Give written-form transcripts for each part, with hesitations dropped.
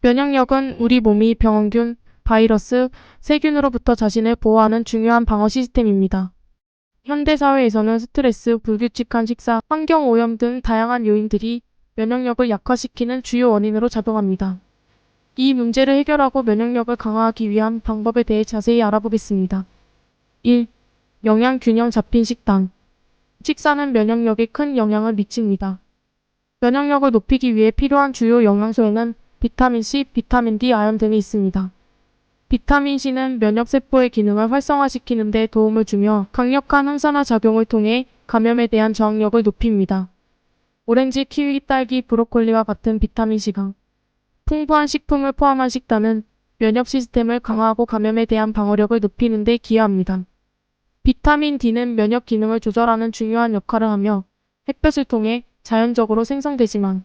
면역력은 우리 몸이 병원균, 바이러스, 세균으로부터 자신을 보호하는 중요한 방어 시스템입니다. 현대사회에서는 스트레스, 불규칙한 식사, 환경오염 등 다양한 요인들이 면역력을 약화시키는 주요 원인으로 작용합니다. 이 문제를 해결하고 면역력을 강화하기 위한 방법에 대해 자세히 알아보겠습니다. 1. 영양 균형 잡힌 식단. 식사는 면역력에 큰 영향을 미칩니다. 면역력을 높이기 위해 필요한 주요 영양소에는 비타민C, 비타민 D, 아연 등이 있습니다. 비타민C는 면역세포의 기능을 활성화시키는 데 도움을 주며 강력한 항산화 작용을 통해 감염에 대한 저항력을 높입니다. 오렌지, 키위, 딸기, 브로콜리와 같은 비타민C가 풍부한 식품을 포함한 식단은 면역 시스템을 강화하고 감염에 대한 방어력을 높이는 데 기여합니다. 비타민 D는 면역 기능을 조절하는 중요한 역할을 하며 햇볕을 통해 자연적으로 생성되지만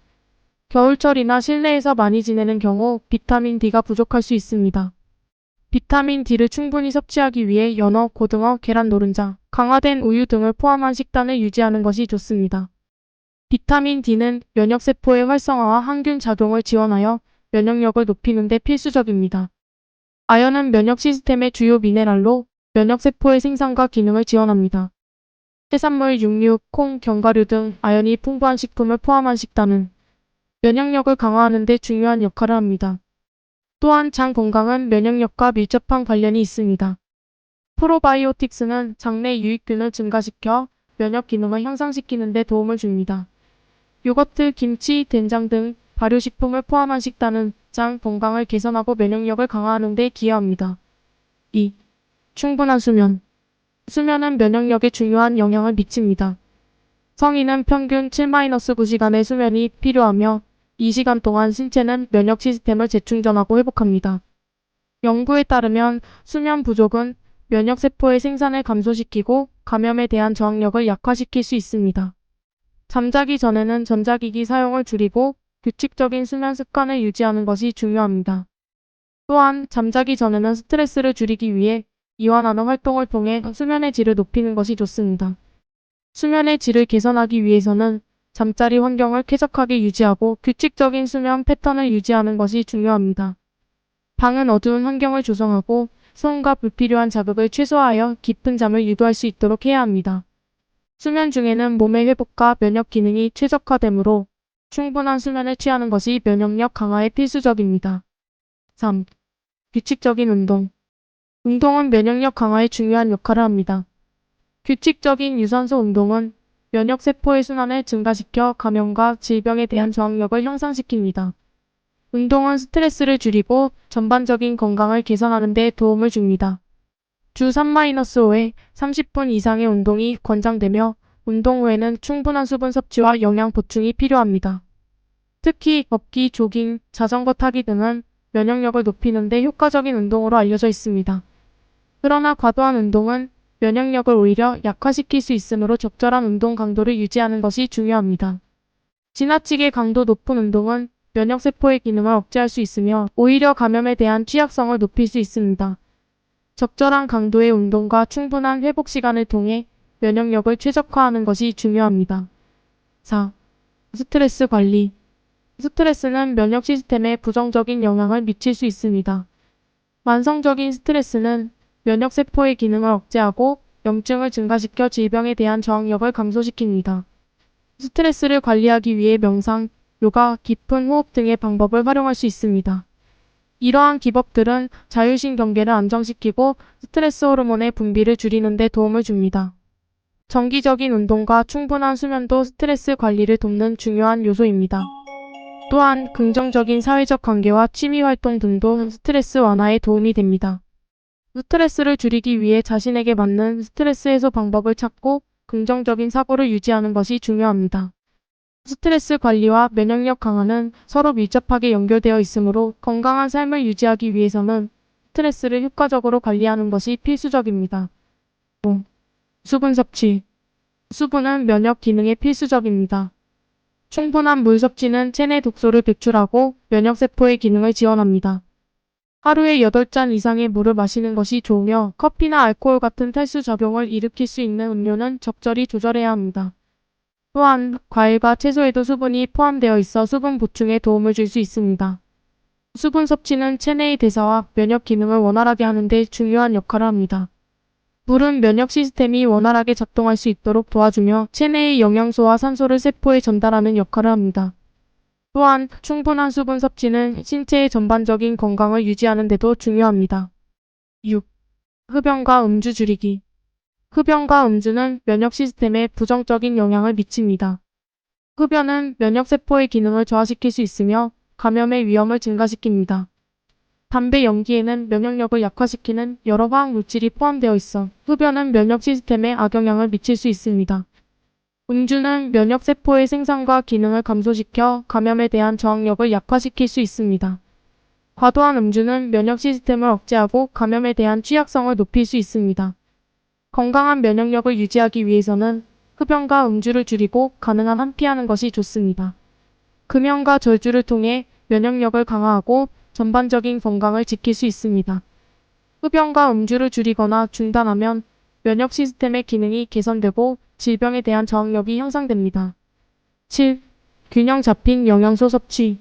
겨울철이나 실내에서 많이 지내는 경우 비타민 D가 부족할 수 있습니다. 비타민 D를 충분히 섭취하기 위해 연어, 고등어, 계란 노른자, 강화된 우유 등을 포함한 식단을 유지하는 것이 좋습니다. 비타민 D는 면역세포의 활성화와 항균 작용을 지원하여 면역력을 높이는 데 필수적입니다. 아연은 면역 시스템의 주요 미네랄로 면역세포의 생산과 기능을 지원합니다. 해산물, 육류, 콩, 견과류 등 아연이 풍부한 식품을 포함한 식단은 면역력을 강화하는 데 중요한 역할을 합니다. 또한 장 건강은 면역력과 밀접한 관련이 있습니다. 프로바이오틱스는 장내 유익균을 증가시켜 면역 기능을 향상시키는 데 도움을 줍니다. 요거트, 김치, 된장 등 발효식품을 포함한 식단은 장 건강을 개선하고 면역력을 강화하는 데 기여합니다. 2. 충분한 수면. 수면은 면역력에 중요한 영향을 미칩니다. 성인은 평균 7-9시간의 수면이 필요하며 이 시간 동안 신체는 면역 시스템을 재충전하고 회복합니다. 연구에 따르면 수면 부족은 면역세포의 생산을 감소시키고 감염에 대한 저항력을 약화시킬 수 있습니다. 잠자기 전에는 전자기기 사용을 줄이고 규칙적인 수면 습관을 유지하는 것이 중요합니다. 또한 잠자기 전에는 스트레스를 줄이기 위해 이완하는 활동을 통해 수면의 질을 높이는 것이 좋습니다. 수면의 질을 개선하기 위해서는 잠자리 환경을 쾌적하게 유지하고 규칙적인 수면 패턴을 유지하는 것이 중요합니다. 방은 어두운 환경을 조성하고 소음과 불필요한 자극을 최소화하여 깊은 잠을 유도할 수 있도록 해야 합니다. 수면 중에는 몸의 회복과 면역 기능이 최적화되므로 충분한 수면을 취하는 것이 면역력 강화에 필수적입니다. 3. 규칙적인 운동. 운동은 면역력 강화에 중요한 역할을 합니다. 규칙적인 유산소 운동은 면역세포의 순환을 증가시켜 감염과 질병에 대한 저항력을 향상시킵니다. 운동은 스트레스를 줄이고 전반적인 건강을 개선하는 데 도움을 줍니다. 주 3-5회 30분 이상의 운동이 권장되며 운동 후에는 충분한 수분 섭취와 영양 보충이 필요합니다. 특히 걷기, 조깅, 자전거 타기 등은 면역력을 높이는 데 효과적인 운동으로 알려져 있습니다. 그러나 과도한 운동은 면역력을 오히려 약화시킬 수 있으므로 적절한 운동 강도를 유지하는 것이 중요합니다. 지나치게 강도 높은 운동은 면역세포의 기능을 억제할 수 있으며 오히려 감염에 대한 취약성을 높일 수 있습니다. 적절한 강도의 운동과 충분한 회복 시간을 통해 면역력을 최적화하는 것이 중요합니다. 4. 스트레스 관리. 스트레스는 면역 시스템에 부정적인 영향을 미칠 수 있습니다. 만성적인 스트레스는 면역세포의 기능을 억제하고 염증을 증가시켜 질병에 대한 저항력을 감소시킵니다. 스트레스를 관리하기 위해 명상, 요가, 깊은 호흡 등의 방법을 활용할 수 있습니다. 이러한 기법들은 자율신경계를 안정시키고 스트레스 호르몬의 분비를 줄이는 데 도움을 줍니다. 정기적인 운동과 충분한 수면도 스트레스 관리를 돕는 중요한 요소입니다. 또한 긍정적인 사회적 관계와 취미 활동 등도 스트레스 완화에 도움이 됩니다. 스트레스를 줄이기 위해 자신에게 맞는 스트레스 해소 방법을 찾고 긍정적인 사고를 유지하는 것이 중요합니다. 스트레스 관리와 면역력 강화는 서로 밀접하게 연결되어 있으므로 건강한 삶을 유지하기 위해서는 스트레스를 효과적으로 관리하는 것이 필수적입니다. 5. 수분 섭취. 수분은 면역 기능에 필수적입니다. 충분한 물 섭취는 체내 독소를 배출하고 면역세포의 기능을 지원합니다. 하루에 8잔 이상의 물을 마시는 것이 좋으며 커피나 알코올 같은 탈수 작용을 일으킬 수 있는 음료는 적절히 조절해야 합니다. 또한 과일과 채소에도 수분이 포함되어 있어 수분 보충에 도움을 줄 수 있습니다. 수분 섭취는 체내의 대사와 면역 기능을 원활하게 하는 데 중요한 역할을 합니다. 물은 면역 시스템이 원활하게 작동할 수 있도록 도와주며 체내의 영양소와 산소를 세포에 전달하는 역할을 합니다. 또한 충분한 수분 섭취는 신체의 전반적인 건강을 유지하는 데도 중요합니다. 6. 흡연과 음주 줄이기. 흡연과 음주는 면역 시스템에 부정적인 영향을 미칩니다. 흡연은 면역세포의 기능을 저하시킬 수 있으며 감염의 위험을 증가시킵니다. 담배 연기에는 면역력을 약화시키는 여러 화학 물질이 포함되어 있어 흡연은 면역 시스템에 악영향을 미칠 수 있습니다. 음주는 면역세포의 생산과 기능을 감소시켜 감염에 대한 저항력을 약화시킬 수 있습니다. 과도한 음주는 면역 시스템을 억제하고 감염에 대한 취약성을 높일 수 있습니다. 건강한 면역력을 유지하기 위해서는 흡연과 음주를 줄이고 가능한 한 피하는 것이 좋습니다. 금연과 절주를 통해 면역력을 강화하고 전반적인 건강을 지킬 수 있습니다. 흡연과 음주를 줄이거나 중단하면 면역 시스템의 기능이 개선되고 질병에 대한 저항력이 향상됩니다. 7. 균형 잡힌 영양소 섭취.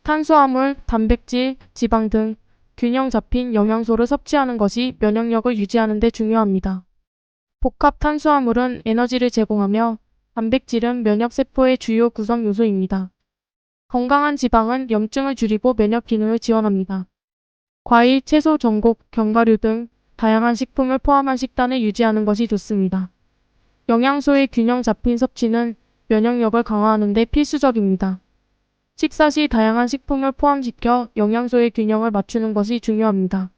탄수화물, 단백질, 지방 등 균형 잡힌 영양소를 섭취하는 것이 면역력을 유지하는 데 중요합니다. 복합 탄수화물은 에너지를 제공하며 단백질은 면역세포의 주요 구성 요소입니다. 건강한 지방은 염증을 줄이고 면역 기능을 지원합니다. 과일, 채소, 전곡, 견과류 등 다양한 식품을 포함한 식단을 유지하는 것이 좋습니다. 영양소의 균형 잡힌 섭취는 면역력을 강화하는 데 필수적입니다. 식사 시 다양한 식품을 포함시켜 영양소의 균형을 맞추는 것이 중요합니다.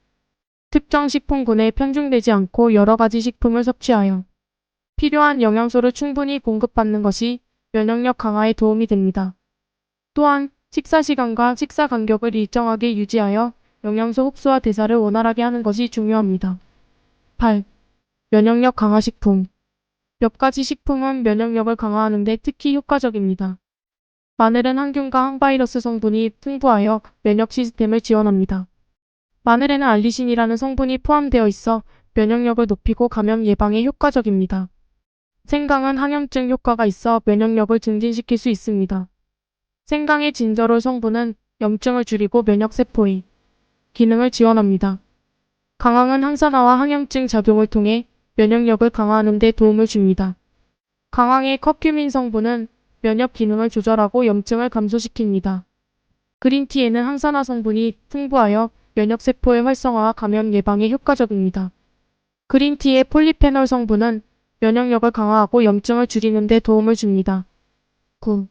특정 식품군에 편중되지 않고 여러 가지 식품을 섭취하여 필요한 영양소를 충분히 공급받는 것이 면역력 강화에 도움이 됩니다. 또한 식사 시간과 식사 간격을 일정하게 유지하여 영양소 흡수와 대사를 원활하게 하는 것이 중요합니다. 8. 면역력 강화 식품. 몇 가지 식품은 면역력을 강화하는 데 특히 효과적입니다. 마늘은 항균과 항바이러스 성분이 풍부하여 면역 시스템을 지원합니다. 마늘에는 알리신이라는 성분이 포함되어 있어 면역력을 높이고 감염 예방에 효과적입니다. 생강은 항염증 효과가 있어 면역력을 증진시킬 수 있습니다. 생강의 진저롤 성분은 염증을 줄이고 면역세포의 기능을 지원합니다. 강황은 항산화와 항염증 작용을 통해 면역력을 강화하는 데 도움을 줍니다. 강황의 커큐민 성분은 면역 기능을 조절하고 염증을 감소시킵니다. 그린티에는 항산화 성분이 풍부하여 면역세포의 활성화와 감염 예방에 효과적입니다. 그린티의 폴리페놀 성분은 면역력을 강화하고 염증을 줄이는 데 도움을 줍니다. 9.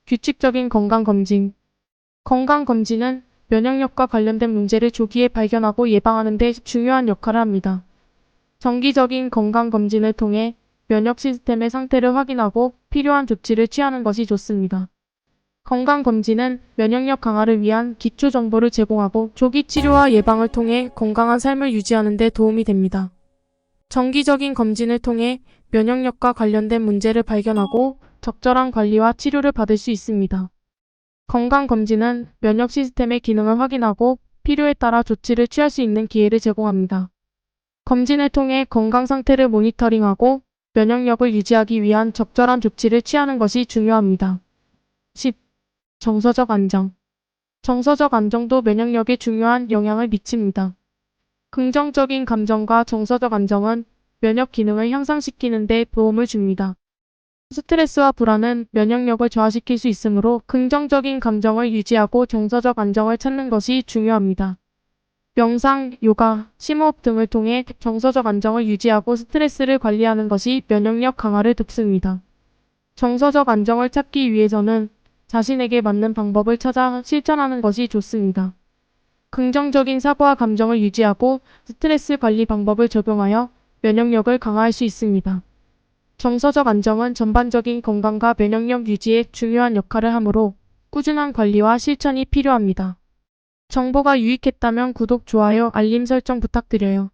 규칙적인 건강검진. 건강검진은 면역력과 관련된 문제를 조기에 발견하고 예방하는 데 중요한 역할을 합니다. 정기적인 건강검진을 통해 면역 시스템의 상태를 확인하고 필요한 조치를 취하는 것이 좋습니다. 건강검진은 면역력 강화를 위한 기초 정보를 제공하고 조기 치료와 예방을 통해 건강한 삶을 유지하는 데 도움이 됩니다. 정기적인 검진을 통해 면역력과 관련된 문제를 발견하고 적절한 관리와 치료를 받을 수 있습니다. 건강검진은 면역 시스템의 기능을 확인하고 필요에 따라 조치를 취할 수 있는 기회를 제공합니다. 검진을 통해 건강 상태를 모니터링하고 면역력을 유지하기 위한 적절한 조치를 취하는 것이 중요합니다. 10. 정서적 안정. 정서적 안정도 면역력에 중요한 영향을 미칩니다. 긍정적인 감정과 정서적 안정은 면역 기능을 향상시키는 데 도움을 줍니다. 스트레스와 불안은 면역력을 저하시킬 수 있으므로 긍정적인 감정을 유지하고 정서적 안정을 찾는 것이 중요합니다. 명상, 요가, 심호흡 등을 통해 정서적 안정을 유지하고 스트레스를 관리하는 것이 면역력 강화를 돕습니다. 정서적 안정을 찾기 위해서는 자신에게 맞는 방법을 찾아 실천하는 것이 좋습니다. 긍정적인 사고와 감정을 유지하고 스트레스 관리 방법을 적용하여 면역력을 강화할 수 있습니다. 정서적 안정은 전반적인 건강과 면역력 유지에 중요한 역할을 하므로 꾸준한 관리와 실천이 필요합니다. 정보가 유익했다면 구독, 좋아요, 알림 설정 부탁드려요.